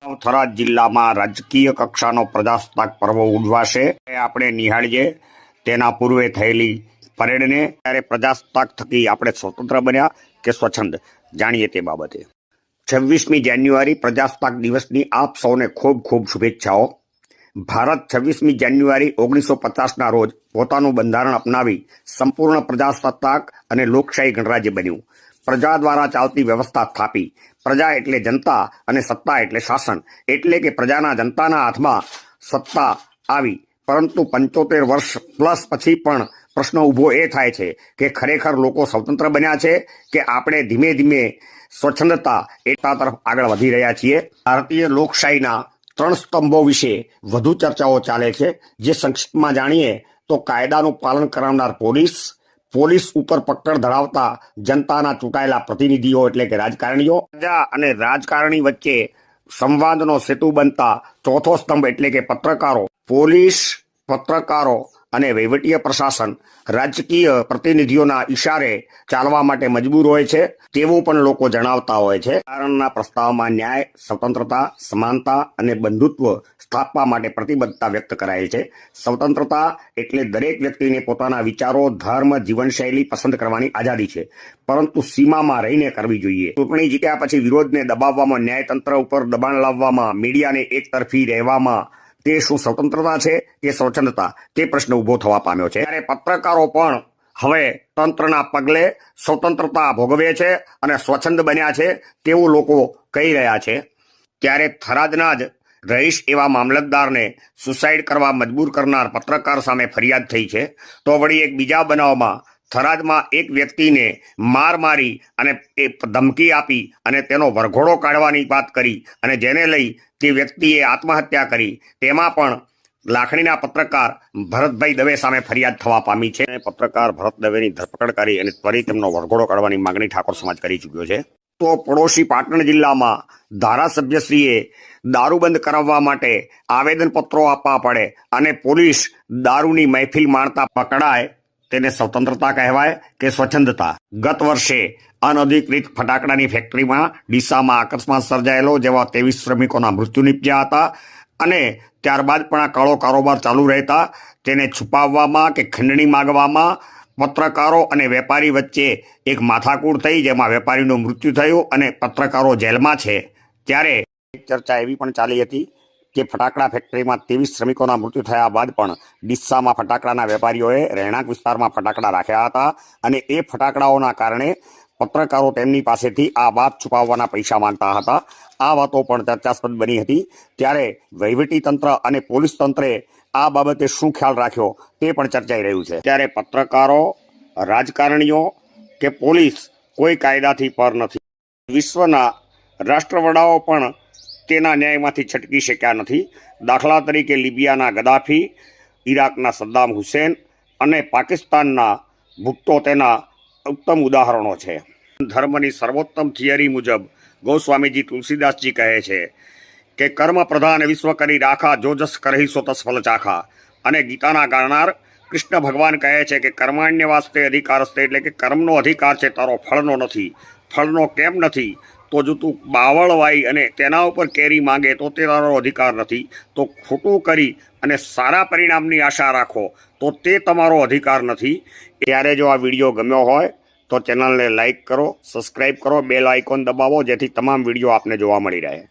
થરાદ જિલ્લામાં રાજકીય કક્ષાનો પ્રજાસત્તાક પર્વ ઉજવાશે. આપણે નિહાળીએ તેના પૂર્વે થયેલી પરેડને. ત્યારે પ્રજાસત્તાક થકી આપણે સ્વતંત્ર બન્યા કે સ્વચ્છંદ, જાણીએ તે બાબતે. 26મી જાન્યુઆરી પ્રજાસત્તાક દિવસની આપ સૌને ખૂબ ખૂબ શુભેચ્છાઓ. ભારત 26મી જાન્યુઆરી 1950ના રોજ પોતાનું બંધારણ અપનાવી સંપૂર્ણ પ્રજાસત્તાક અને લોકશાહી ગણરાજ્ય બન્યું. પ્રજા દ્વારા ચાલતી વ્યવસ્થા સ્થાપી. પ્રજા એટલે જનતા અને સત્તા એટલે શાસન. એટલે કે પ્રજાના જનતાના હાથમાં સત્તા આવી. પરંતુ 75 વર્ષ પ્લસ પછી પણ પ્રશ્ન ઊભો એ થાય છે કે ખરેખર લોકો સ્વતંત્ર બન્યા છે કે આપણે ધીમે ધીમે સ્વચ્છંદતા એકતા તરફ આગળ વધી રહ્યા છીએ. ભારતીય લોકશાહીના 3 સ્તંભો વિશે વધુ ચર્ચાઓ ચાલે છે, જે સંક્ષિપ્તમાં જાણીએ તો કાયદાનું પાલન કરાવનાર પોલીસ ઉપર પકડ ધરાવતા જનતાના ચૂંટાયેલા પ્રતિનિધિઓ એટલે કે રાજકારણીઓ, પ્રજા અને રાજકારણી વચ્ચે સંવાદનો સેતુ બનતા ચોથો સ્તંભ એટલે કે પત્રકારો. પોલીસ, પત્રકારો અને વહીવટીય પ્રશાસન રાજકીય પ્રતિનિધિઓના ઈશારે ચાલવા માટે મજબૂર હોય છે તેવું પણ લોકો જણાવતા હોય છે. બંધારણના પ્રસ્તાવમાં ન્યાય, સ્વતંત્રતા, સમાનતા અને બંધુત્વ સ્થાપવા માટે પ્રતિબદ્ધતા વ્યક્ત કરાયેલ છે. સ્વતંત્રતા એટલે દરેક વ્યક્તિને પોતાના વિચારો, ધર્મ, જીવનશૈલી પસંદ કરવાની આઝાદી છે, પરંતુ સીમામાં રહીને કરવી જોઈએ. ચૂંટણી જીત્યા પછી વિરોધને દબાવવામાં, ન્યાયતંત્ર ઉપર દબાણ લાવવામાં, મીડિયાને એકતરફી રહેવામાં, તે શું સ્વતંત્રતા છે કે સ્વચ્છંદતા, તે પ્રશ્ન ઉભો થવા પામ્યો છે. ત્યારે પત્રકારો પણ હવે તંત્રના પગલે સ્વતંત્રતા ભોગવે છે અને સ્વચ્છંદ બન્યા છે તેવું લોકો કહી રહ્યા છે. ત્યારે થરાદના જ રહીશ એવા મામલતદારને સુસાઇડ કરવા મજબૂર કરનાર પત્રકાર સામે ફરિયાદ થઈ છે. તો વળી એક બીજા બનાવમાં થરાદમાં એક વ્યક્તિને મારી અને ધમકી આપી અને તેનો વરઘોડો કાઢવાની વાત કરી અને જેને લઈ તે વ્યક્તિએ આત્મહત્યા કરી. તેમાં પણ લાખણીના પત્રકાર ભરતભાઈ દવે સામે ફરિયાદ થવા પામી છે. પત્રકાર ભરત દવેની ધરપકડ કરી અને ત્વરિત તેમનો વરઘોડો કાઢવાની માંગણી ઠાકોર સમાજ કરી ચૂક્યો છે. તો પડોશી પાટણ જિલ્લામાં ધારાસભ્યશ્રીએ દારૂબંધ કરાવવા માટે આવેદનપત્રો આપવા પડે અને પોલીસ દારૂની મહેફિલ માણતા પકડાય, તેને સ્વતંત્રતા કહેવાય કે સ્વચ્છંદતા? ગત વર્ષે અનધિકૃત ફટાકડાની ફેક્ટરીમાં ડીસામાં અકસ્માત સર્જાયેલો, જેવા 23 શ્રમિકોના મૃત્યુ નિપજ્યા હતા અને ત્યારબાદ પણ આ કાળો કારોબાર ચાલુ રહેતા તેને છુપાવવામાં કે ખંડણી માગવામાં પત્રકારો અને વેપારી વચ્ચે એક માથાકૂટ થઈ, જેમાં વેપારીનું મૃત્યુ થયું અને પત્રકારો જેલમાં છે. ત્યારે એક ચર્ચા એવી પણ ચાલી હતી કે ફટાકડા ફેક્ટરીમાં 23 શ્રમિકોના મૃત્યુ થયા બાદ પણ ડીસામાં ફટાકડાના વેપારીઓએ રહેણાંક વિસ્તારમાં ફટાકડા રાખ્યા હતા અને એ ફટાકડાઓના કારણે પત્રકારો તેમની પાસેથી આ વાત છુપાવવાના પૈસા માંગતા હતા. આ વાતો પણ ચર્ચાસ્પદ બની હતી. ત્યારે વહીવટી તંત્ર અને પોલીસ તંત્રે આ બાબતે શું ખ્યાલ રાખ્યો તે પણ ચર્ચાઈ રહ્યું છે. ત્યારે પત્રકારો, રાજકારણીઓ કે પોલીસ કોઈ કાયદાથી પર નથી. વિશ્વના રાષ્ટ્રવડાઓ પણ તેના ન્યાયમાંથી છટકી શક્યા નથી. દાખલા તરીકે લિબિયાના ગદ્દાફી, ઈરાકના સદ્દામ હુસેન અને પાકિસ્તાનના ભુટ્ટો તેના ઉત્તમ ઉદાહરણો છે. ધર્મની સર્વોત્તમ થિયરી મુજબ ગોસ્વામીજી તુલસીદાસજી કહે છે કે કર્મ પ્રધાન વિશ્વ કરી રાખા, જો જસ કરહી સો તસ ફલ ચાખા. અને ગીતાના ગાનાર કૃષ્ણ ભગવાન કહે છે કે કર્માણ્ય વાસ્તે અધિકારસ્તે, એટલે કે કર્મનો અધિકાર છે તારો, ફળનો નથી. ફળનો કેમ નથી? તો જો તું બાવળ વાઈ અને તેના ઉપર કેરી માંગે તો તે તારો અધિકાર નથી. તો ખોટું કરી અને સારા પરિણામની આશા રાખો તો તે તમારો અધિકાર નથી. ત્યારે જો આ વિડીયો ગમ્યો હોય તો ચેનલને લાઇક કરો, સબસ્ક્રાઈબ કરો, બેલ આઇકોન દબાવો, જેથી તમામ વિડીયો આપને જોવા મળી રહે.